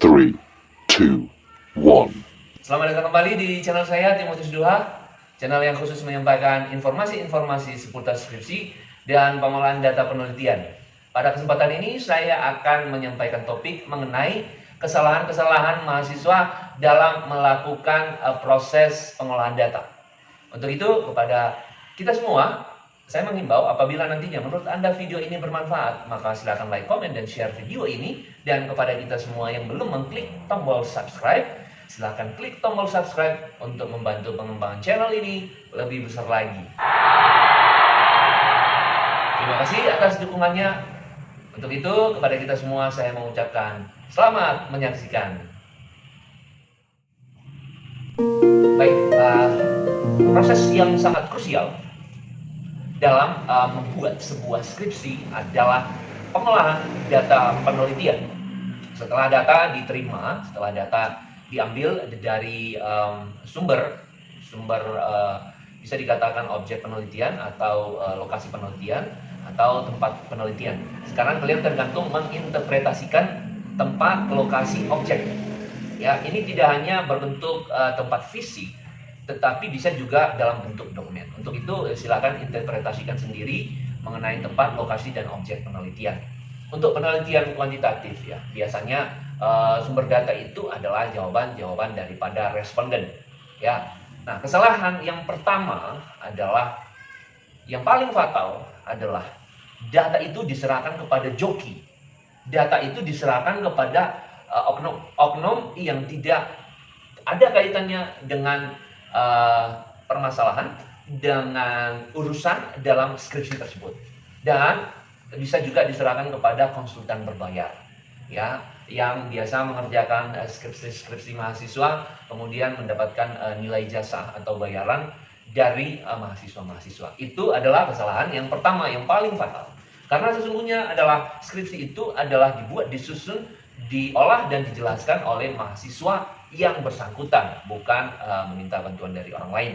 3, 2, 1. Selamat datang kembali di channel saya, Timotius Duha, channel yang khusus menyampaikan informasi-informasi seputar skripsi dan pengolahan data penelitian. Pada kesempatan ini saya akan menyampaikan topik mengenai kesalahan-kesalahan mahasiswa dalam melakukan proses pengolahan data. Untuk itu, kepada kita semua, saya mengimbau apabila nantinya menurut Anda video ini bermanfaat, maka silakan like, comment, dan share video ini. Dan kepada kita semua yang belum mengklik tombol subscribe, silakan klik tombol subscribe untuk membantu pengembangan channel ini lebih besar lagi. Terima kasih atas dukungannya. Untuk itu, kepada kita semua saya mengucapkan selamat menyaksikan. Baik, proses yang sangat krusial dalam membuat sebuah skripsi adalah pengolahan data penelitian. Setelah data diterima, setelah data diambil dari sumber bisa dikatakan objek penelitian atau lokasi penelitian atau tempat penelitian. Sekarang kalian tergantung menginterpretasikan tempat, lokasi, objek. Ya, ini tidak hanya berbentuk tempat fisik, tetapi bisa juga dalam bentuk dokumen. Untuk itu silakan interpretasikan sendiri mengenai tempat, lokasi, dan objek penelitian. Untuk penelitian kuantitatif ya, biasanya sumber data itu adalah jawaban-jawaban daripada responden. Ya, nah kesalahan yang pertama adalah yang paling fatal adalah data itu diserahkan kepada joki. Data itu diserahkan kepada oknum yang tidak ada kaitannya dengan permasalahan, dengan urusan dalam skripsi tersebut, dan bisa juga diserahkan kepada konsultan berbayar, ya, yang biasa mengerjakan skripsi mahasiswa, kemudian mendapatkan nilai jasa atau bayaran dari mahasiswa-mahasiswa. Itu adalah kesalahan yang pertama, yang paling fatal. Karena sesungguhnya adalah skripsi itu adalah dibuat, disusun, diolah, dan dijelaskan oleh mahasiswa yang bersangkutan, bukan meminta bantuan dari orang lain.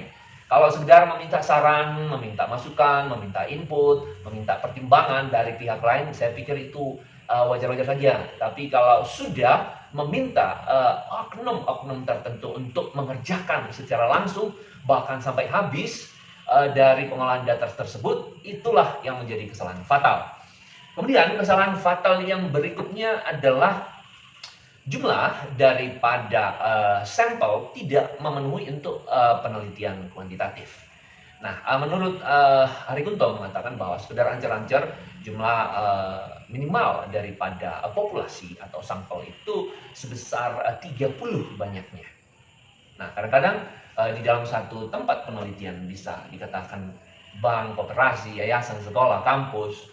Kalau sekedar meminta saran, meminta masukan, meminta input, meminta pertimbangan dari pihak lain, saya pikir itu wajar-wajar saja. Tapi kalau sudah meminta oknum-oknum tertentu untuk mengerjakan secara langsung, bahkan sampai habis dari pengolahan data tersebut, itulah yang menjadi kesalahan fatal. Kemudian kesalahan fatal yang berikutnya adalah jumlah daripada sampel tidak memenuhi untuk penelitian kuantitatif. Nah, menurut Arikunto mengatakan bahwa sekedar ancar-ancar jumlah minimal daripada populasi atau sampel itu sebesar 30 banyaknya. Nah, kadang-kadang di dalam satu tempat penelitian bisa dikatakan bank, koperasi, yayasan, sekolah, kampus,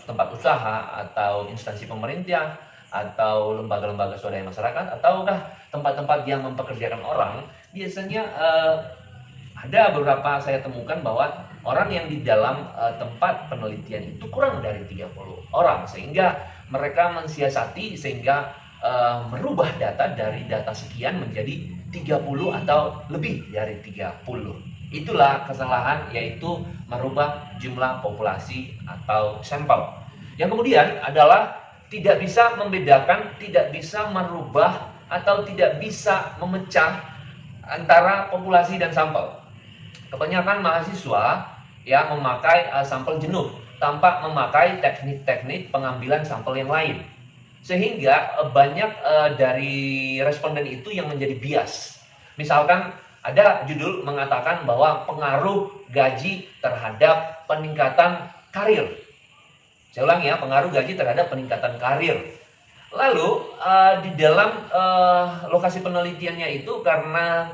tempat usaha, atau instansi pemerintah, atau lembaga-lembaga swadaya masyarakat, ataukah tempat-tempat yang mempekerjakan orang, biasanya ada beberapa saya temukan bahwa orang yang di dalam tempat penelitian itu kurang dari 30 orang, sehingga mereka mensiasati sehingga merubah data dari data sekian menjadi 30 atau lebih dari 30. Itulah kesalahan, yaitu merubah jumlah populasi atau sampel. Yang kemudian adalah tidak bisa membedakan, tidak bisa merubah, atau tidak bisa memecah antara populasi dan sampel. Kebanyakan mahasiswa yang memakai sampel jenuh tanpa memakai teknik-teknik pengambilan sampel yang lain. Sehingga banyak dari responden itu yang menjadi bias. Misalkan ada judul mengatakan bahwa pengaruh gaji terhadap peningkatan karir. Saya ulangi ya, pengaruh gaji terhadap peningkatan karir. Lalu di dalam lokasi penelitiannya itu, karena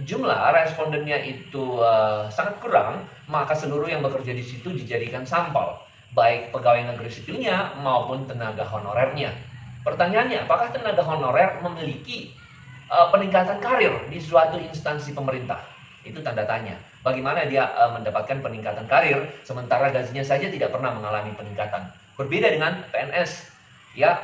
jumlah respondennya itu sangat kurang, maka seluruh yang bekerja di situ dijadikan sampel, baik pegawai negeri sipilnya maupun tenaga honorernya. Pertanyaannya, apakah tenaga honorer memiliki peningkatan karir di suatu instansi pemerintah? Itu tanda tanya. Bagaimana dia mendapatkan peningkatan karir sementara gajinya saja tidak pernah mengalami peningkatan? Berbeda dengan PNS, ya,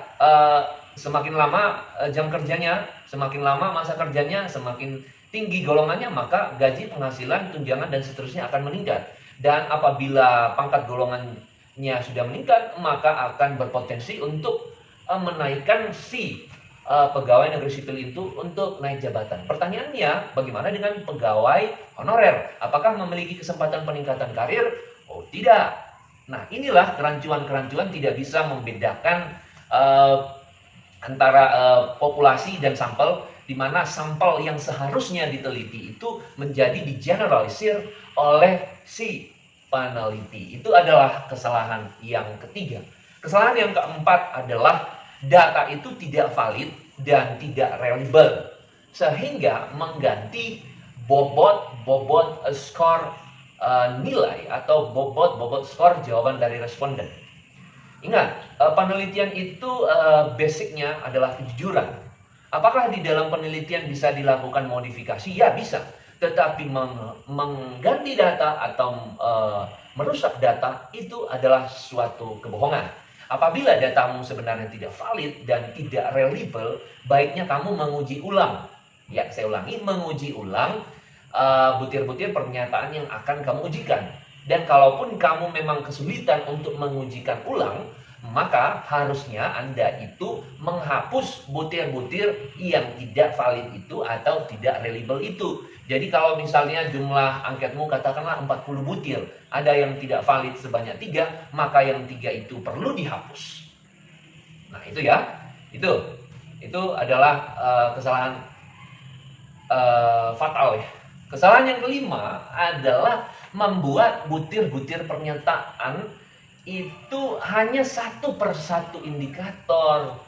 semakin lama jam kerjanya, semakin lama masa kerjanya, semakin tinggi golongannya, maka gaji, penghasilan, tunjangan, dan seterusnya akan meningkat. Dan apabila pangkat golongannya sudah meningkat, maka akan berpotensi untuk menaikkan si pegawai negeri sipil itu untuk naik jabatan. Pertanyaannya, bagaimana dengan pegawai honorer? Apakah memiliki kesempatan peningkatan karir? Oh, tidak. Nah, inilah kerancuan-kerancuan tidak bisa membedakan antara populasi dan sampel, di mana sampel yang seharusnya diteliti itu menjadi digeneralisir oleh si peneliti. Itu adalah kesalahan yang ketiga. Kesalahan yang keempat adalah data itu tidak valid dan tidak reliable, sehingga mengganti bobot skor nilai atau bobot skor jawaban dari responden. Ingat, penelitian itu basicnya adalah kejujuran. Apakah di dalam penelitian bisa dilakukan modifikasi? Ya, bisa. Tetapi mengganti data atau merusak data itu adalah suatu kebohongan. Apabila datamu sebenarnya tidak valid dan tidak reliable, baiknya kamu menguji ulang. Ya, saya ulangi, menguji ulang butir-butir pernyataan yang akan kamu ujikan. Dan kalaupun kamu memang kesulitan untuk mengujikan ulang, maka harusnya Anda itu menghapus butir-butir yang tidak valid itu atau tidak reliable itu. Jadi kalau misalnya jumlah angketmu katakanlah 40 butir, ada yang tidak valid sebanyak 3, maka yang 3 itu perlu dihapus. Nah, itu ya. Itu adalah kesalahan fatal ya. Kesalahan yang kelima adalah membuat butir-butir pernyataan itu hanya satu persatu indikator.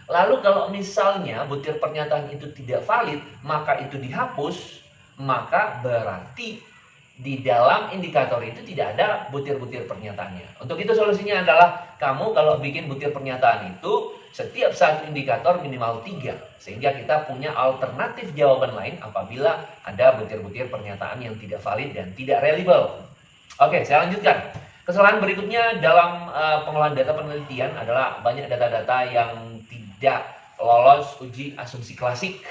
Lalu kalau misalnya butir pernyataan itu tidak valid, maka itu dihapus, maka berarti di dalam indikator itu tidak ada butir-butir pernyataannya. Untuk itu solusinya adalah kamu kalau bikin butir pernyataan itu setiap satu indikator minimal 3. Sehingga kita punya alternatif jawaban lain apabila ada butir-butir pernyataan yang tidak valid dan tidak reliable. Oke, saya lanjutkan. Kesalahan berikutnya dalam pengolahan data penelitian adalah banyak data-data yang tidak lolos uji asumsi klasik.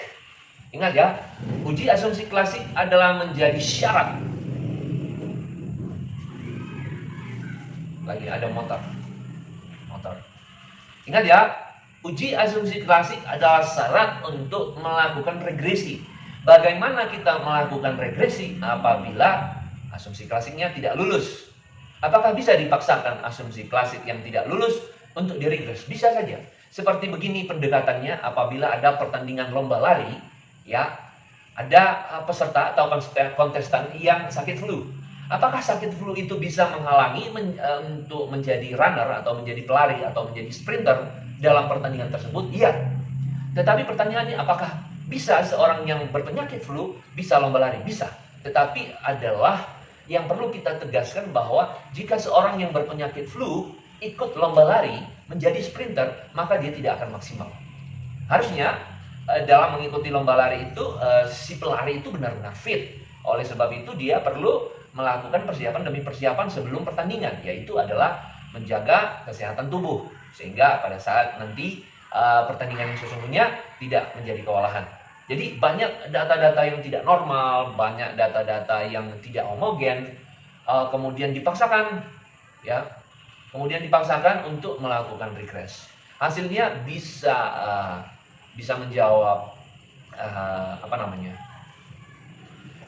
Ingat ya, uji asumsi klasik adalah menjadi syarat. Lagi ada motor. Ingat ya, uji asumsi klasik adalah syarat untuk melakukan regresi. Bagaimana kita melakukan regresi apabila asumsi klasiknya tidak lulus? Apakah bisa dipaksakan asumsi klasik yang tidak lulus untuk diregres? Bisa saja. Seperti begini pendekatannya apabila ada pertandingan lomba lari, ya, ada peserta atau kontestan yang sakit flu. Apakah sakit flu itu bisa menghalangi untuk menjadi runner atau menjadi pelari atau menjadi sprinter dalam pertandingan tersebut? Iya. Tetapi pertanyaannya, apakah bisa seorang yang berpenyakit flu bisa lomba lari? Bisa. Tetapi adalah yang perlu kita tegaskan bahwa jika seorang yang berpenyakit flu ikut lomba lari menjadi sprinter, maka dia tidak akan maksimal. Harusnya dalam mengikuti lomba lari itu si pelari itu benar-benar fit. Oleh sebab itu dia perlu melakukan persiapan demi persiapan sebelum pertandingan, yaitu adalah menjaga kesehatan tubuh sehingga pada saat nanti pertandingan yang sesungguhnya tidak menjadi kewalahan. Jadi banyak data-data yang tidak normal, banyak data-data yang tidak homogen, kemudian dipaksakan untuk melakukan regress. Hasilnya bisa menjawab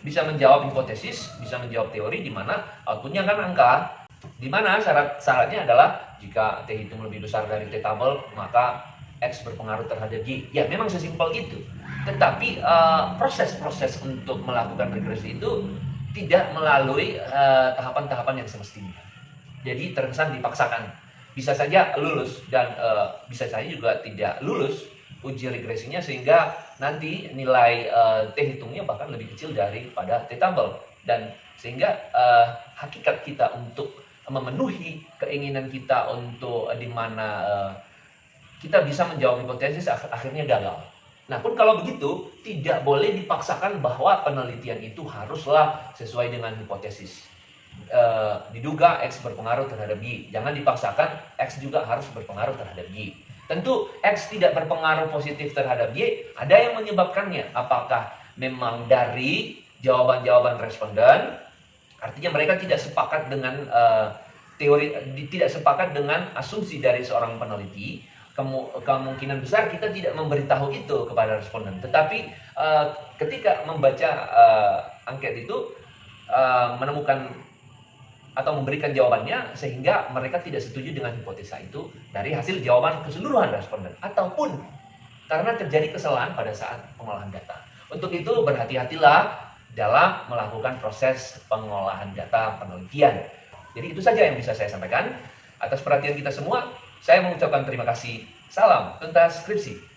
bisa menjawab hipotesis, bisa menjawab teori, di mana outputnya kan angka, di mana syaratnya adalah jika T hitung lebih besar dari T tabel, maka X berpengaruh terhadap Y. Ya, memang sesimpel itu. Tetapi proses-proses untuk melakukan regresi itu tidak melalui tahapan-tahapan yang semestinya. Jadi terkesan dipaksakan. Bisa saja lulus dan bisa saja juga tidak lulus uji regresinya, sehingga nanti nilai T hitungnya bahkan lebih kecil daripada T tabel, dan sehingga hakikat kita untuk memenuhi keinginan kita untuk di mana kita bisa menjawab hipotesis akhirnya gagal. Nah, pun kalau begitu tidak boleh dipaksakan bahwa penelitian itu haruslah sesuai dengan hipotesis. Diduga X berpengaruh terhadap Y, jangan dipaksakan X juga harus berpengaruh terhadap Y. Tentu X tidak berpengaruh positif terhadap Y, ada yang menyebabkannya. Apakah memang dari jawaban-jawaban responden, artinya mereka tidak sepakat dengan tidak sepakat dengan asumsi dari seorang peneliti, kemungkinan besar kita tidak memberitahu itu kepada responden. Tetapi ketika membaca angket itu menemukan atau memberikan jawabannya sehingga mereka tidak setuju dengan hipotesa itu dari hasil jawaban keseluruhan responden ataupun karena terjadi kesalahan pada saat pengolahan data. Untuk itu berhati-hatilah dalam melakukan proses pengolahan data penelitian. Jadi itu saja yang bisa saya sampaikan. Atas perhatian kita semua, saya mengucapkan terima kasih. Salam tuntas skripsi.